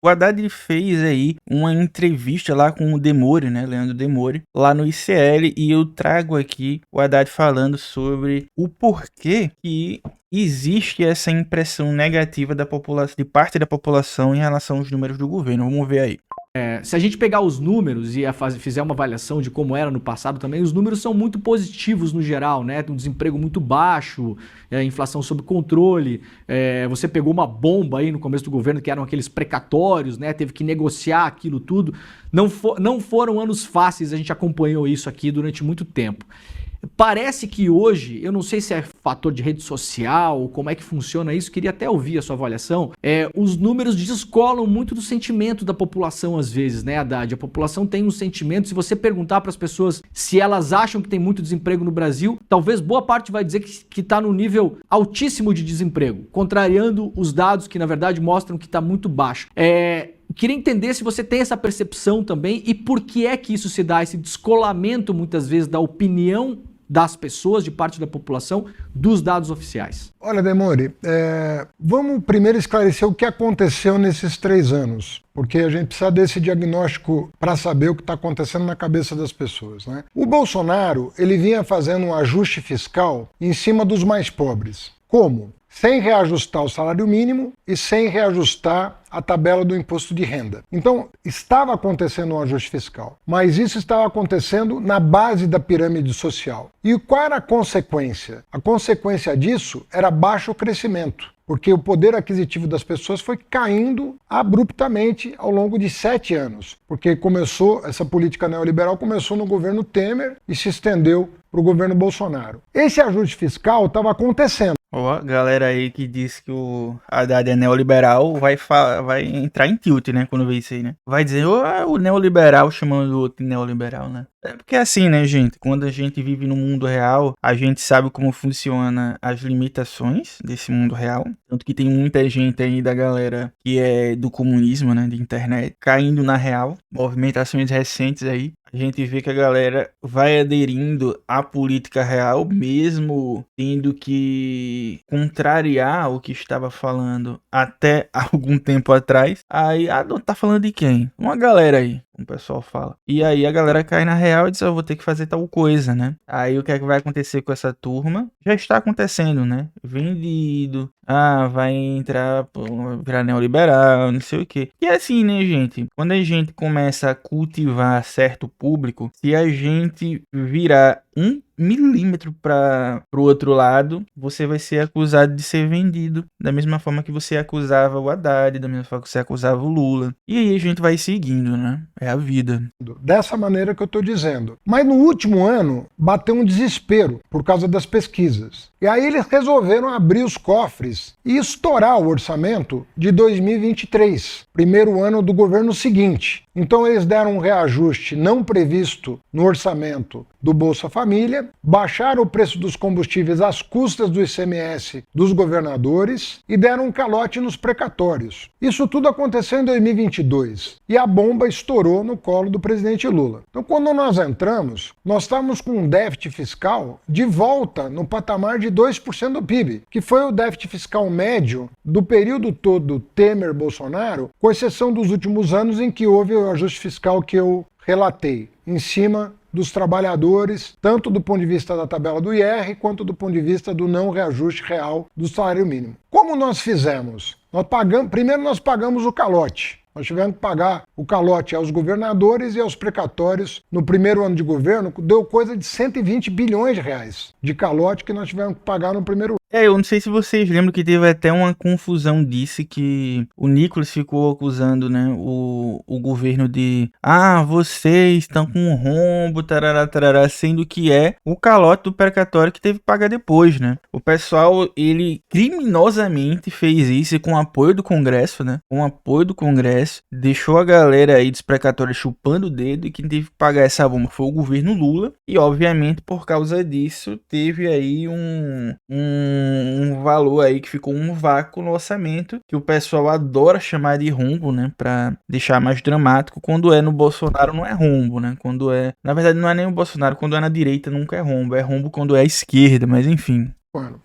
O Haddad ele fez aí uma entrevista lá com o Demore, né, Leandro Demore, lá no ICL, e eu trago aqui o Haddad falando sobre o porquê que existe essa impressão negativa da população, de parte da população em relação aos números do governo. Vamos ver aí. Se a gente pegar os números e fizer uma avaliação de como era no passado também, os números são muito positivos no geral, né? Um desemprego muito baixo, inflação sob controle. Você pegou uma bomba aí no começo do governo, que eram aqueles precatórios, né? Teve que negociar aquilo tudo. Não foram anos fáceis, a gente acompanhou isso aqui durante muito tempo. Parece que hoje, eu não sei se é fator de rede social, como é que funciona isso, queria até ouvir a sua avaliação, os números descolam muito do sentimento da população às vezes, né, Haddad? A população tem um sentimento, se você perguntar para as pessoas se elas acham que tem muito desemprego no Brasil, talvez boa parte vai dizer que está no nível altíssimo de desemprego, contrariando os dados que na verdade mostram que está muito baixo. Queria entender se você tem essa percepção também e por que é que isso se dá, esse descolamento muitas vezes da opinião das pessoas, de parte da população, dos dados oficiais. Olha, Demore, vamos primeiro esclarecer o que aconteceu nesses 3 anos, porque a gente precisa desse diagnóstico para saber o que está acontecendo na cabeça das pessoas, né? O Bolsonaro, ele vinha fazendo um ajuste fiscal em cima dos mais pobres. Como? Sem reajustar o salário mínimo e sem reajustar a tabela do imposto de renda. Então, estava acontecendo um ajuste fiscal, mas isso estava acontecendo na base da pirâmide social. E qual era a consequência? A consequência disso era baixo crescimento, porque o poder aquisitivo das pessoas foi caindo abruptamente ao longo de 7 anos, porque essa política neoliberal começou no governo Temer e se estendeu para o governo Bolsonaro. Esse ajuste fiscal estava acontecendo. Ó, galera aí que diz que o Haddad é neoliberal vai entrar em tilt, né, quando vê isso aí, né? Vai dizer, o neoliberal chamando o outro de neoliberal, né? É porque é assim, né, gente? Quando a gente vive no mundo real, a gente sabe como funciona as limitações desse mundo real. Tanto que tem muita gente aí da galera que é do comunismo, né, de internet, caindo na real. Movimentações recentes aí. A gente vê que a galera vai aderindo à política real, mesmo tendo que contrariar o que estava falando até algum tempo atrás. Aí, tá falando de quem? Uma galera aí, como o pessoal fala. E aí a galera cai na real e diz, eu vou ter que fazer tal coisa, né? Aí o que é que vai acontecer com essa turma? Já está acontecendo, né? Vendido. Vai entrar, virar neoliberal, não sei o quê. E é assim, né, gente? Quando a gente começa a cultivar certo público, se a gente virar 1 milímetro para o outro lado, você vai ser acusado de ser vendido, da mesma forma que você acusava o Haddad, da mesma forma que você acusava o Lula. E aí a gente vai seguindo, né? É a vida. Dessa maneira que eu estou dizendo. Mas no último ano, bateu um desespero por causa das pesquisas. E aí eles resolveram abrir os cofres e estourar o orçamento de 2023, primeiro ano do governo seguinte. Então eles deram um reajuste não previsto no orçamento do Bolsa Família, baixaram o preço dos combustíveis às custas do ICMS dos governadores e deram um calote nos precatórios. Isso tudo aconteceu em 2022 e a bomba estourou no colo do presidente Lula. Então quando nós entramos, nós estávamos com um déficit fiscal de volta no patamar de 2% do PIB, que foi o déficit fiscal médio do período todo Temer-Bolsonaro, com exceção dos últimos anos em que houve o ajuste fiscal que eu relatei, em cima dos trabalhadores, tanto do ponto de vista da tabela do IR, quanto do ponto de vista do não reajuste real do salário mínimo. Como nós fizemos? Primeiro nós pagamos o calote. Nós tivemos que pagar o calote aos governadores e aos precatórios. No primeiro ano de governo, deu coisa de 120 bilhões de reais de calote que nós tivemos que pagar no primeiro ano. Eu não sei se vocês lembram que teve até uma confusão disso, que o Nicolas ficou acusando, né, o governo de vocês estão com um rombo, tarará, tarará, sendo que é o calote do precatório que teve que pagar depois, né? O pessoal, ele criminosamente fez isso com o apoio do Congresso, né? Com o apoio do Congresso, deixou a galera aí dos precatórios chupando o dedo, e quem teve que pagar essa bomba foi o governo Lula, e obviamente por causa disso teve aí um valor aí que ficou um vácuo no orçamento, que o pessoal adora chamar de rombo, né, pra deixar mais dramático. Quando é no Bolsonaro não é rombo, né, na verdade não é nem o Bolsonaro, quando é na direita nunca é rombo quando é a esquerda, mas enfim.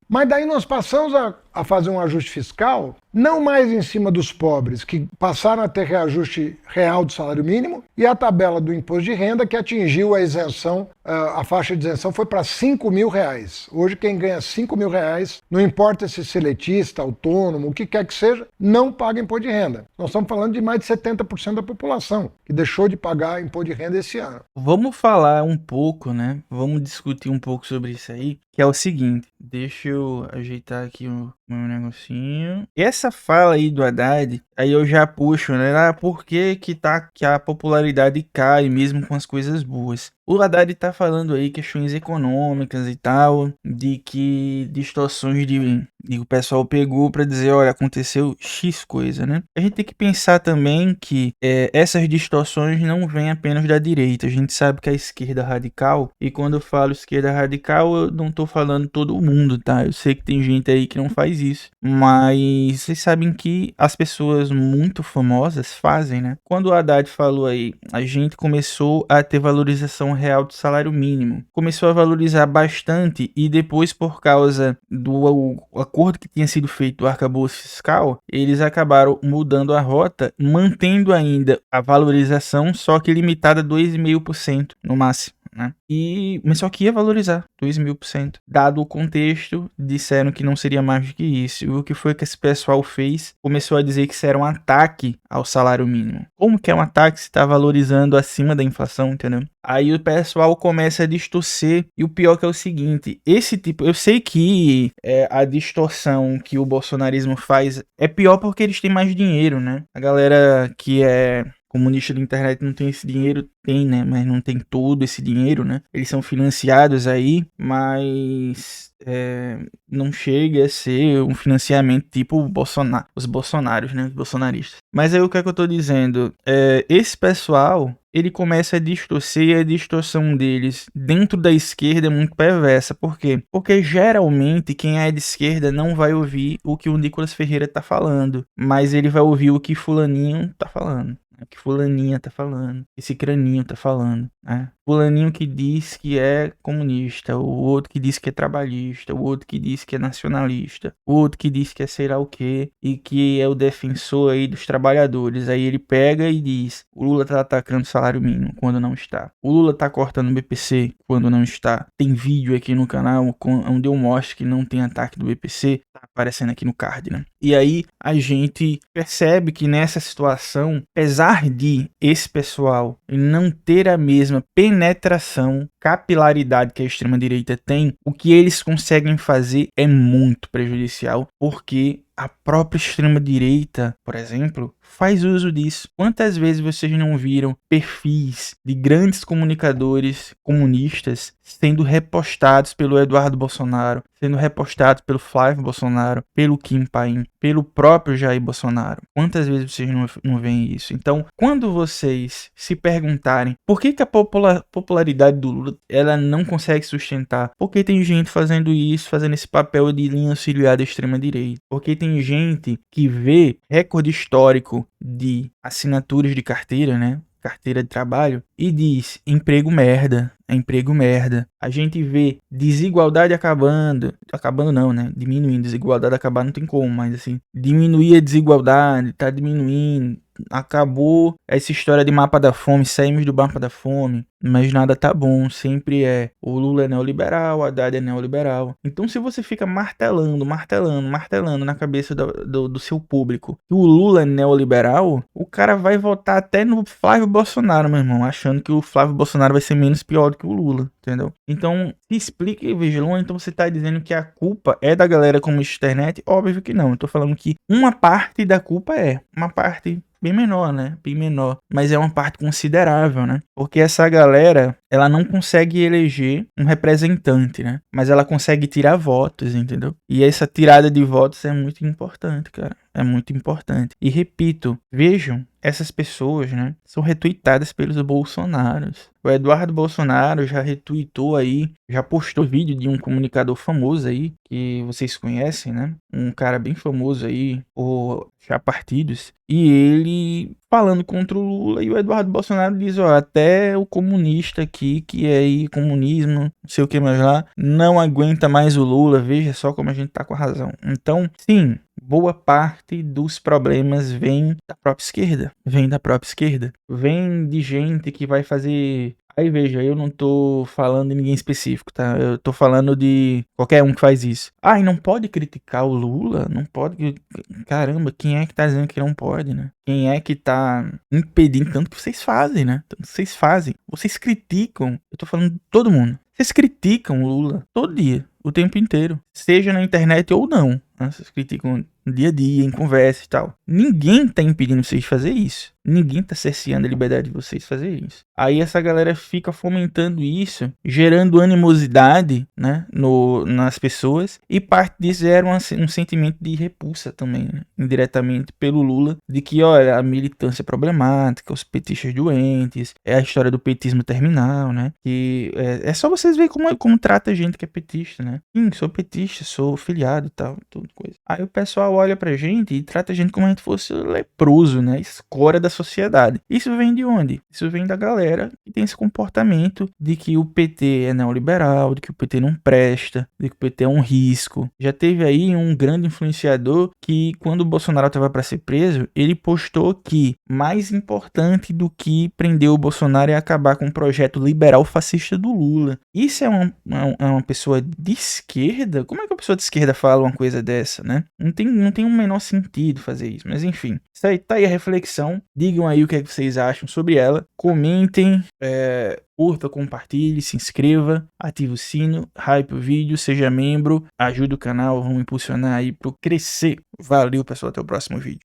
Mas daí nós passamos a a fazer um ajuste fiscal, não mais em cima dos pobres, que passaram a ter reajuste real do salário mínimo, e a tabela do imposto de renda, que atingiu a isenção, a faixa de isenção foi para R$5.000. Hoje quem ganha R$5.000, não importa se seletista, autônomo, o que quer que seja, não paga imposto de renda. Nós estamos falando de mais de 70% da população que deixou de pagar imposto de renda esse ano. Vamos falar um pouco, né? Vamos discutir um pouco sobre isso aí, que é o seguinte. Deixa eu ajeitar aqui o meu negocinho. Essa fala aí do Haddad, aí eu já puxo, né? Por que que a popularidade cai mesmo com as coisas boas? O Haddad tá falando aí questões econômicas e tal, de que distorções de o pessoal pegou pra dizer, olha, aconteceu X coisa, né? A gente tem que pensar também que essas distorções não vêm apenas da direita. A gente sabe que a esquerda radical, e quando eu falo esquerda radical, eu não tô falando todo mundo, tá? Eu sei que tem gente aí que não faz isso, mas vocês sabem que as pessoas muito famosas fazem, né? Quando o Haddad falou aí, a gente começou a ter valorização real do salário mínimo. Começou a valorizar bastante e depois, por causa do acordo que tinha sido feito do arcabouço fiscal, eles acabaram mudando a rota, mantendo ainda a valorização, só que limitada a 2,5% no máximo. Né? Mas só que ia valorizar 2.000%. Dado o contexto, disseram que não seria mais do que isso. E o que foi que esse pessoal fez? Começou a dizer que isso era um ataque ao salário mínimo. Como que é um ataque se está valorizando acima da inflação, entendeu? Aí o pessoal começa a distorcer. E o pior que é o seguinte, esse tipo, eu sei que a distorção que o bolsonarismo faz é pior porque eles têm mais dinheiro, né? A galera que é comunista da internet não tem esse dinheiro, tem, né? Mas não tem todo esse dinheiro, né? Eles são financiados aí, mas não chega a ser um financiamento tipo Bolsonaro, os bolsonaros, né? Os bolsonaristas. Mas aí o que é que eu tô dizendo? Esse pessoal, ele começa a distorcer e a distorção deles dentro da esquerda é muito perversa. Por quê? Porque geralmente quem é de esquerda não vai ouvir o que o Nicolas Ferreira tá falando, mas ele vai ouvir o que fulaninho tá falando. Que fulaninha tá falando, esse craninho tá falando, né? Fulaninho que diz que é comunista, o outro que diz que é trabalhista, o outro que diz que é nacionalista, o outro que diz que é sei lá o quê, e que é o defensor aí dos trabalhadores. Aí ele pega e diz, o Lula tá atacando o salário mínimo, quando não está. O Lula tá cortando o BPC, quando não está. Tem vídeo aqui no canal onde eu mostro que não tem ataque do BPC, tá aparecendo aqui no card, né? E aí a gente percebe que nessa situação, apesar de esse pessoal não ter a mesma penetração, capilaridade que a extrema-direita tem, o que eles conseguem fazer é muito prejudicial, porque a própria extrema-direita, por exemplo, faz uso disso. Quantas vezes vocês não viram perfis de grandes comunicadores comunistas sendo repostados pelo Eduardo Bolsonaro, sendo repostados pelo Flávio Bolsonaro, pelo Kim Paim, pelo próprio Jair Bolsonaro? Quantas vezes vocês não veem isso? Então, quando vocês se perguntarem por que a popularidade do Lula ela não consegue sustentar, porque tem gente fazendo isso, fazendo esse papel de linha auxiliar da extrema-direita, porque tem gente que vê recorde histórico de assinaturas de carteira, né? Carteira de trabalho, e diz emprego merda, é emprego merda. A gente vê desigualdade acabando não, né? Diminuindo, desigualdade acabar não tem como, mas assim, diminuir a desigualdade, tá diminuindo, acabou essa história de mapa da fome, saímos do mapa da fome, mas nada tá bom, sempre o Lula é neoliberal, o Haddad é neoliberal. Então se você fica martelando na cabeça do seu público que o Lula é neoliberal, o cara vai votar até no Flávio Bolsonaro, meu irmão, achando que o Flávio Bolsonaro vai ser menos pior do que o Lula, entendeu? Então, se explique, Vigilão, então você tá dizendo que a culpa é da galera comunista internet? Óbvio que não, eu tô falando que uma parte da culpa uma parte bem menor, né? Bem menor. Mas é uma parte considerável, né? Porque essa galera, ela não consegue eleger um representante, né? Mas ela consegue tirar votos, entendeu? E essa tirada de votos é muito importante, cara. É muito importante. E repito, vejam, essas pessoas, né, são retuitadas pelos Bolsonaros. O Eduardo Bolsonaro já retuitou aí, já postou vídeo de um comunicador famoso aí, que vocês conhecem, né? Um cara bem famoso aí, por já partidos. E ele falando contra o Lula, e o Eduardo Bolsonaro diz, ó, até o comunista aqui, que é aí comunismo, não sei o que mais lá, não aguenta mais o Lula, veja só como a gente tá com a razão. Então, sim, boa parte dos problemas vem da própria esquerda. Vem da própria esquerda. Vem de gente que vai fazer... Aí veja, eu não tô falando de ninguém específico, tá? Eu tô falando de qualquer um que faz isso. Ah, e não pode criticar o Lula? Não pode... Caramba, quem é que tá dizendo que não pode, né? Quem é que tá impedindo tanto que vocês fazem, né? Tanto que vocês fazem. Vocês criticam. Eu tô falando de todo mundo. Vocês criticam o Lula todo dia, o tempo inteiro. Seja na internet ou não. Né? Vocês criticam no dia a dia, em conversa e tal. Ninguém tá impedindo vocês de fazer isso. Ninguém tá cerceando a liberdade de vocês fazer isso. Aí essa galera fica fomentando isso, gerando animosidade, né, nas pessoas. E parte disso era um sentimento de repulsa também, né, indiretamente pelo Lula. De que, olha, a militância é problemática, os petistas doentes, é a história do petismo terminal, né. Que é só vocês verem como trata a gente que é petista, né. Sim, sou petista, sou filiado e tal, tudo coisa. Aí o pessoal olha pra gente e trata a gente como a gente fosse leproso, né, escória da sociedade. Isso vem de onde? Isso vem da galera que tem esse comportamento de que o PT é neoliberal, de que o PT não presta, de que o PT é um risco. Já teve aí um grande influenciador que, quando o Bolsonaro estava para ser preso, ele postou que mais importante do que prender o Bolsonaro é acabar com o projeto liberal fascista do Lula. Isso é uma pessoa de esquerda? Como é que uma pessoa de esquerda fala uma coisa dessa, né? Não tem o menor sentido fazer isso, mas enfim. Isso aí, tá aí a reflexão. Digam aí o que é que vocês acham sobre ela. Comentem, curta, compartilhe, se inscreva, ative o sino, hype o vídeo, seja membro, ajude o canal, vamos impulsionar aí pro crescer. Valeu, pessoal, até o próximo vídeo.